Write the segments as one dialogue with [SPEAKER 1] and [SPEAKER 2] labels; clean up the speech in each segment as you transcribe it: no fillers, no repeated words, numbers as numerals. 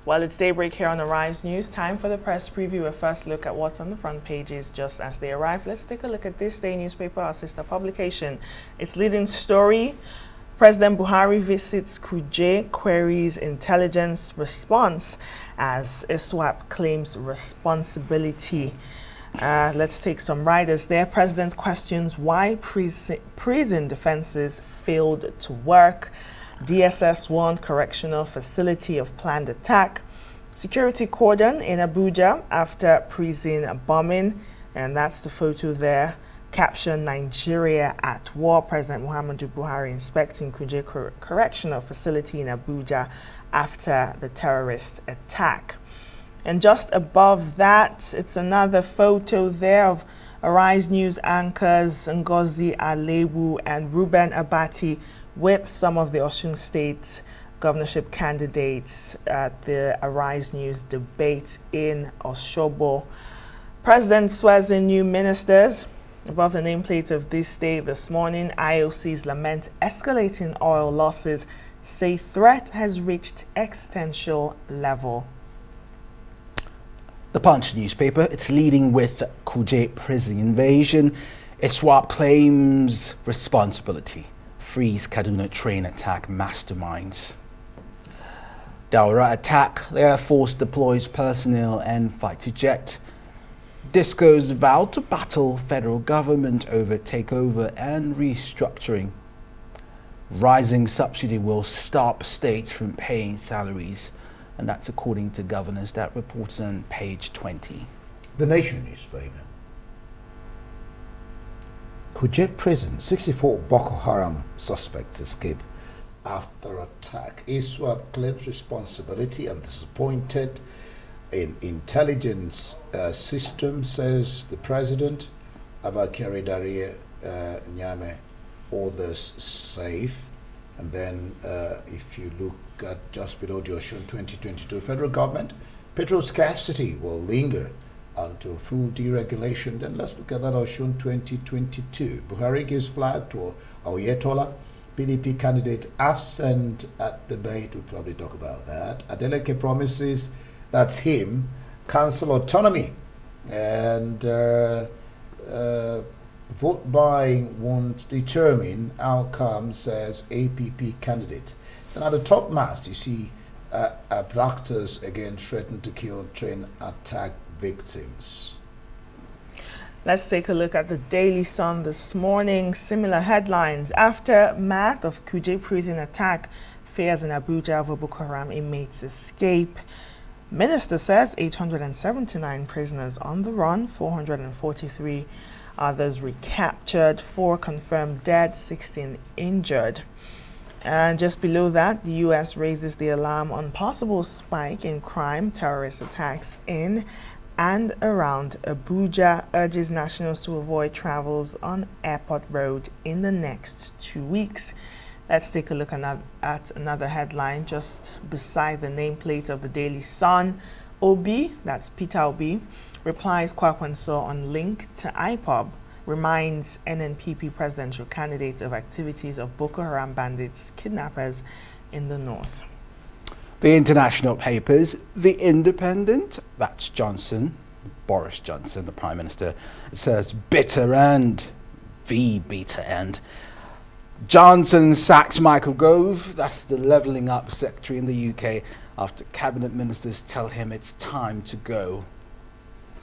[SPEAKER 1] Well, it's daybreak here on Arise News. Time for the press preview. A first look at what's on the front pages just as they arrive. Let's take a look at this day newspaper, our sister publication. Its leading story: President Buhari visits Kuje, queries intelligence response as ISWAP claims responsibility. Let's take some riders there. President questions why prison defenses failed to work. DSS warned correctional facility of planned attack. Security cordon in Abuja after prison bombing. And that's the photo there. Caption: Nigeria at war. President Muhammadu Buhari inspecting Kuje correctional facility in Abuja after the terrorist attack. And just above that, it's another photo there of Arise News anchors Ngozi Alewu and Ruben Abati with some of the Osun State governorship candidates at the Arise News debate in Osogbo. President swears in new ministers. Above the nameplate of this day this morning, IOCs lament escalating oil losses, say threat has reached existential level.
[SPEAKER 2] The Punch newspaper, it's leading with Kuje prison invasion. ISWAP claims responsibility. Freeze Kaduna train attack masterminds. Daura attack, the Air Force deploys personnel and fighter jet. Discos vow to battle federal government over takeover and restructuring. Rising subsidy will stop states from paying salaries. And that's according to governors. That reports on page 20.
[SPEAKER 3] The Nation newspaper. Kuje prison, 64 Boko Haram suspects escape after attack. ISWAP claims responsibility and disappointed in intelligence system, says the president. Abakari Daria Nyame orders safe. And then if you look at just below the Osun 2022 federal government, petrol scarcity will linger until full deregulation. Then let's look at that Osun 2022. Buhari gives flag to Oyetola, PDP candidate absent at debate. We'll probably talk about that. Adeleke promises, that's him, council autonomy. And vote buying won't determine outcome, says APP candidate. And at the top mast, you see abductors again threaten to kill train attack victims.
[SPEAKER 1] Let's take a look at the Daily Sun this morning. Similar headlines: aftermath of Kuje prison attack, fears in Abuja over Boko Haram inmates escape. Minister says 879 prisoners on the run, 443 others recaptured, 4 confirmed dead, 16 injured. And just below that, the U.S. raises the alarm on possible spike in crime, terrorist attacks in and around Abuja, urges nationals to avoid travels on Airport Road in the next 2 weeks. Let's take a look at another headline just beside the nameplate of the Daily Sun. Obi, that's Peter Obi, replies Kwakwanso on link to IPOB, reminds NNPP presidential candidates of activities of Boko Haram bandits, kidnappers in the north.
[SPEAKER 2] The international papers, The Independent, that's Johnson, Boris Johnson, the Prime Minister, says bitter end, the bitter end. Johnson sacks Michael Gove, that's the levelling up secretary in the UK, after cabinet ministers tell him it's time to go.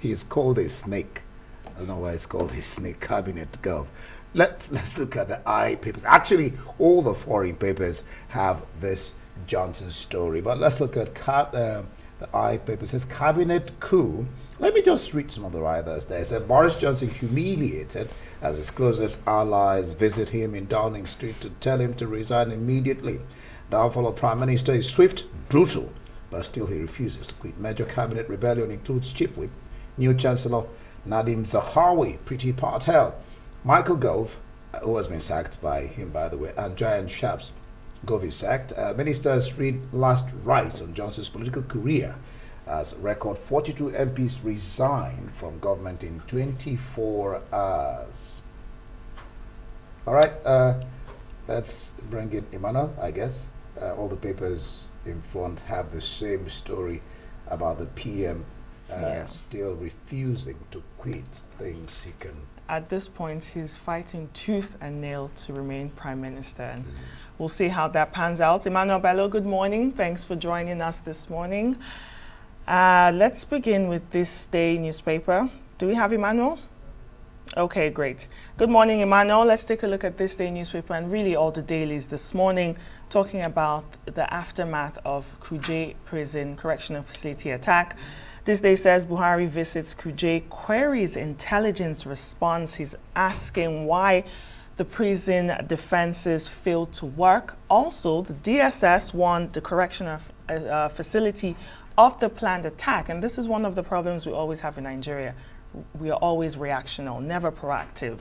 [SPEAKER 3] He is called a snake. I don't know why it's called his snake cabinet gov. Let's look at the I papers. Actually, all the foreign papers have this Johnson story, but let's look at the I paper. It says cabinet coup. Let me just read some of the writers there. It said Boris Johnson humiliated as his closest allies visit him in Downing Street to tell him to resign immediately. Downfall of Prime Minister is swift, brutal, but still he refuses to quit. Major cabinet rebellion includes Chief Whip, new Chancellor Nadim Zahawi, Priti Patel, Michael Gove, who has been sacked by him, by the way, and Giant Sharps. Gove is sacked. Ministers read last rites on Johnson's political career as record 42 MPs resigned from government in 24 hours. All right, let's bring in Emmanuel, I guess. all the papers in front have the same story about the PM still refusing to quit things he can.
[SPEAKER 1] At this point, he's fighting tooth and nail to remain Prime Minister. And we'll see how that pans out. Emmanuel Bello, good morning. Thanks for joining us this morning. Let's begin with this day newspaper. Do we have Emmanuel? Okay, great. Good morning, Emmanuel. Let's take a look at this day newspaper and really all the dailies this morning, talking about the aftermath of Kuje prison correctional facility attack. This day says Buhari visits Kuje, queries intelligence response. He's asking why the prison defenses failed to work. Also, the DSS warned the correctional facility of the planned attack. And this is one of the problems we always have in Nigeria. We are always reactional, never proactive.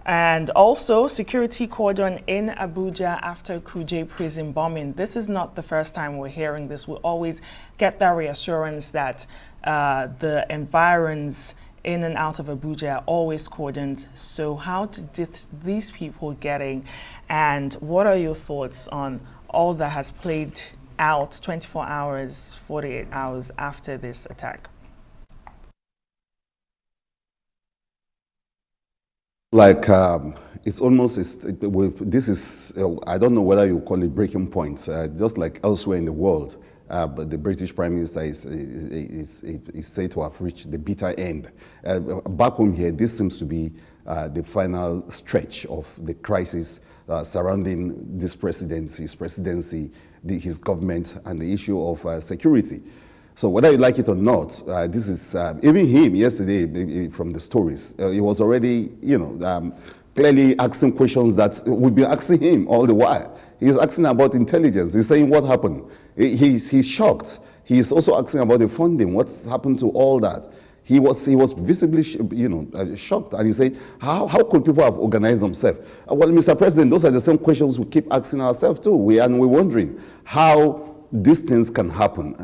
[SPEAKER 1] And also, security cordon in Abuja after Kuje prison bombing. This is not the first time we're hearing this. We always get that reassurance that the environs in and out of Abuja are always cordoned. So how did these people getting, and what are your thoughts on all that has played out 24 hours, 48 hours after this attack?
[SPEAKER 4] Like, it's almost, this is, I don't know whether you call it breaking points, just like elsewhere in the world, but the British Prime Minister is said to have reached the bitter end. Back home here, this seems to be the final stretch of the crisis surrounding this presidency, his presidency, his government, and the issue of security. So whether you like it or not, this is, even him yesterday from the stories, he was already, clearly asking questions that we've been asking him all the while. He's asking about intelligence. He's saying what happened. He's shocked. He's also asking about the funding. What's happened to all that? He was visibly, shocked. And he said, how could people have organized themselves? Well, Mr. President, those are the same questions we keep asking ourselves too. We're wondering how these things can happen,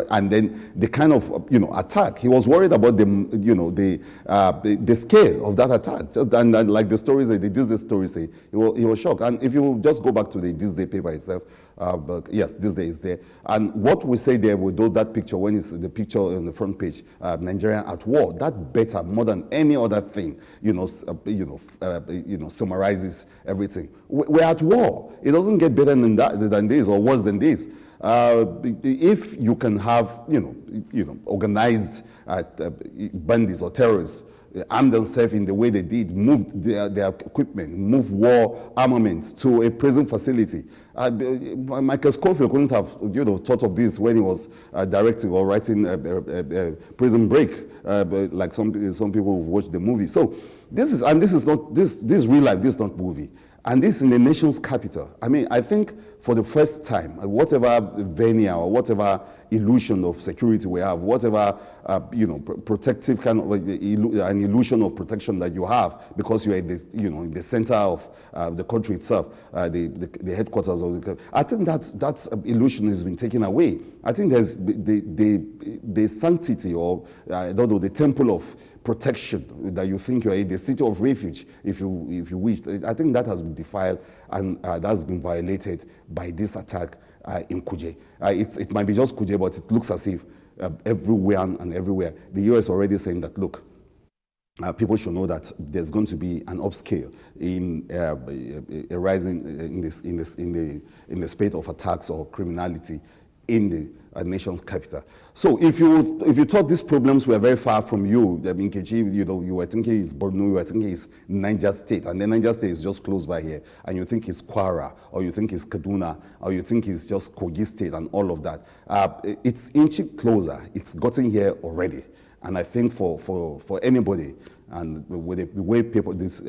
[SPEAKER 4] and then the kind of attack. He was worried about the scale of that attack, and like the stories, the Disney stories say, he was shocked. And if you just go back to the Disney paper itself, but yes, Disney is there. And what we say there, we do that picture when it's the picture on the front page, Nigeria at war. That better more than any other thing, summarizes everything. We're at war. It doesn't get better than this or worse than this. If you can have, organized bandits or terrorists arm themselves in the way they did, move their equipment, move war armaments to a prison facility. Michael Scofield couldn't have, thought of this when he was directing or writing Prison Break, like some people who've watched the movie. So this is real life. This is not movie. And this in the nation's capital. I mean, I think for the first time, whatever veneer or whatever illusion of security we have, whatever protective kind of an illusion of protection that you have because you're in this, in the center of the country itself, the headquarters of the country. I think that illusion has been taken away. I think there's the sanctity or I don't know, the temple of protection that you think you're in, the city of refuge, if you wish. I think that has been defiled and that has been violated by this attack in Kuje. It might be just Kuje, but it looks as if everywhere and everywhere, the US already saying that, look, people should know that there's going to be an upscale in a rising in the spate of attacks or criminality in the nation's capital. So if you thought these problems were very far from you, I mean, Keji, you were thinking it's Borno, you were thinking it's Niger State, and then Niger State is just close by here, and you think it's Kwara, or you think it's Kaduna, or you think it's just Kogi State and all of that. It's inching closer. It's gotten here already. And I think for anybody, and with the way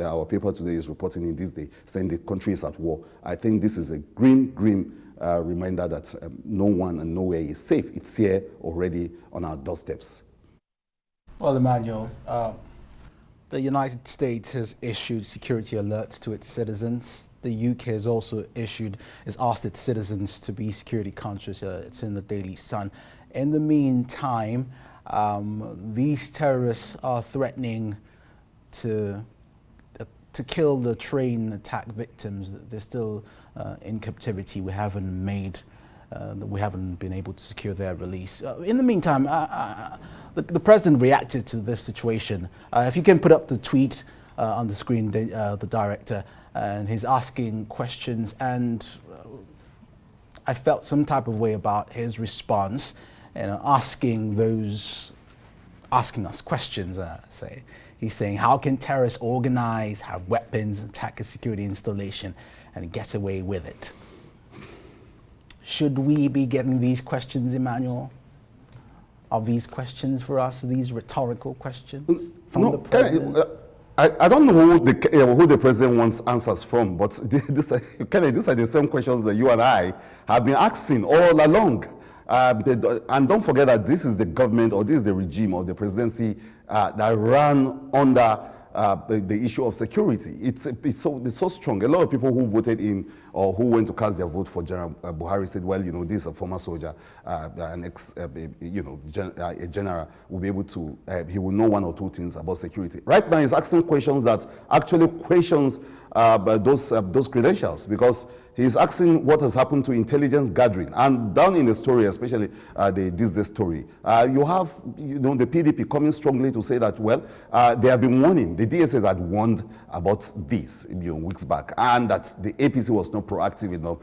[SPEAKER 4] our paper today is reporting in this day, saying the country is at war, I think this is a grim reminder that no one and nowhere is safe. It's here already on our doorsteps.
[SPEAKER 2] Well, Emmanuel, the United States has issued security alerts to its citizens. The UK has also asked its citizens to be security conscious. It's in the Daily Sun. In the meantime, these terrorists are threatening to to kill the train attack victims. They're still in captivity. We haven't been able to secure their release. In the meantime, the president reacted to this situation. If you can put up the tweet on the screen, the director, and he's asking questions, and I felt some type of way about his response, asking us questions. He's saying, how can terrorists organize, have weapons, attack a security installation, and get away with it? Should we be getting these questions, Emmanuel? Are these questions for us, these rhetorical questions from the president?
[SPEAKER 4] I don't know who the president wants answers from, but these are the same questions that you and I have been asking all along. And don't forget that this is the government, or this is the regime or the presidency that ran under the issue of security. It's so strong. A lot of people who voted in or who went to cast their vote for General Buhari said, well, this is a former soldier, an a general will be able to, he will know one or two things about security. Right now, he's asking questions that actually questions those credentials, because he's asking what has happened to intelligence gathering. And down in the story, especially the story, you have the PDP coming strongly to say that, well, they have been warning. The DSS had warned about this weeks back, and that the APC was not proactive enough.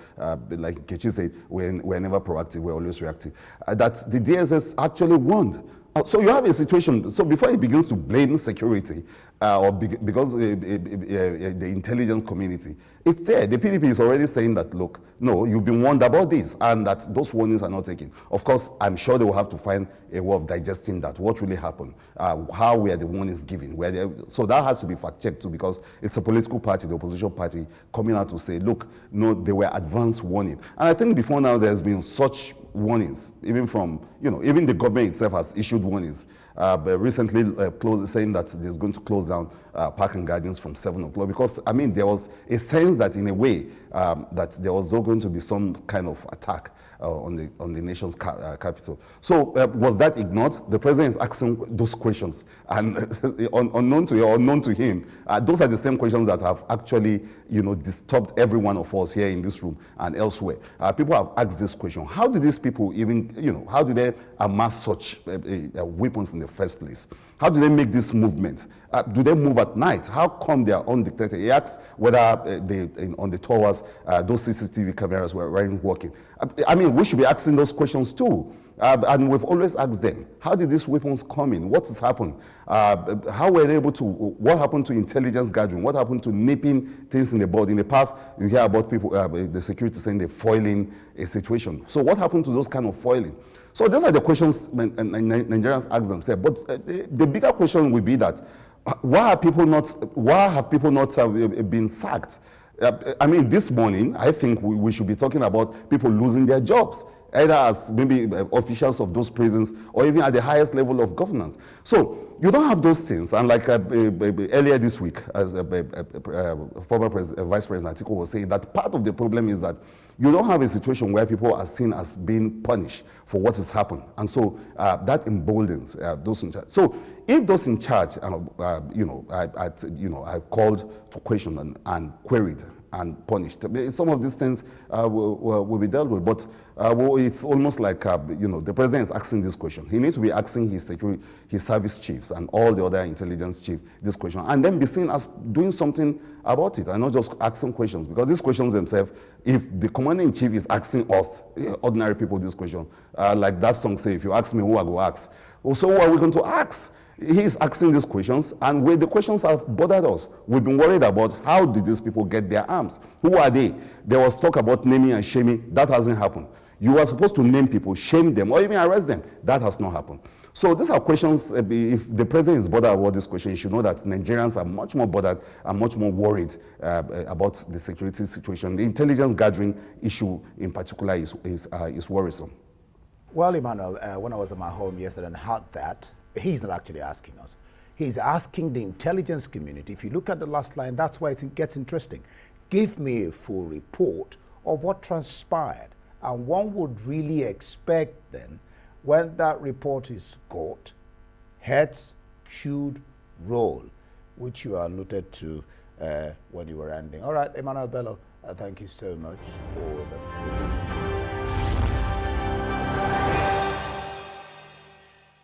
[SPEAKER 4] Like Kuje said, we're never proactive, we're always reactive. That the DSS actually warned. So you have a situation, so before he begins to blame security because the intelligence community, it's there. The PDP is already saying that, look, no, you've been warned about this, and that those warnings are not taken. Of course, I'm sure they will have to find a way of digesting that, what really happened, how were the warnings given. So that has to be fact-checked too, because it's a political party, the opposition party, coming out to say, look, no, they were advance warning. And I think before now there's been such warnings, even from, even the government itself has issued warnings. But recently saying that there's going to close down park and gardens from 7 o'clock, because, there was a sense that in a way that there was not going to be some kind of attack on the nation's capital. So was that ignored? The president is asking those questions, and unknown to you or unknown to him, those are the same questions that have actually disturbed every one of us here in this room and elsewhere. People have asked this question: how did these people even, how did they amass such weapons in the first place? How do they make this movement? Do they move at night? How come they are undetected? He asks whether on the towers, those CCTV cameras were working. We should be asking those questions too. And we've always asked them, how did these weapons come in? What has happened? How were they able to, what happened to intelligence gathering? What happened to nipping things in the bud? In the past, you hear about people, the security saying they're foiling a situation. So what happened to those kind of foiling? So those are the questions Nigerians ask themselves. But the bigger question would be that, why have people not been sacked? This morning, I think we should be talking about people losing their jobs, either as maybe officials of those prisons or even at the highest level of governance. So you don't have those things. And like earlier this week, as former Vice President Atiku was saying, that part of the problem is that you don't have a situation where people are seen as being punished for what has happened. And so that emboldens those in charge. So if those in charge, I called to question and queried and punished, some of these things will be dealt with. But it's almost like, the president is asking this question. He needs to be asking his service chiefs and all the other intelligence chiefs this question, and then be seen as doing something about it, and not just asking questions. Because these questions themselves, if the commander-in-chief is asking us, ordinary people, this question, like that song say, if you ask me, who I go ask? So who are we going to ask? He's asking these questions, and the questions have bothered us. We've been worried about how did these people get their arms? Who are they? There was talk about naming and shaming. That hasn't happened. You are supposed to name people, shame them, or even arrest them. That has not happened. So these are questions, if the president is bothered about this question, you should know that Nigerians are much more bothered and much more worried about the security situation. The intelligence gathering issue in particular is worrisome.
[SPEAKER 3] Well, Emmanuel, when I was at my home yesterday and heard that, he's not actually asking us. He's asking the intelligence community. If you look at the last line, that's why it gets interesting. Give me a full report of what transpired. And one would really expect then, when that report is got, heads should roll, which you alluded to when you were ending. All right, Emmanuel Bello, thank you so much for the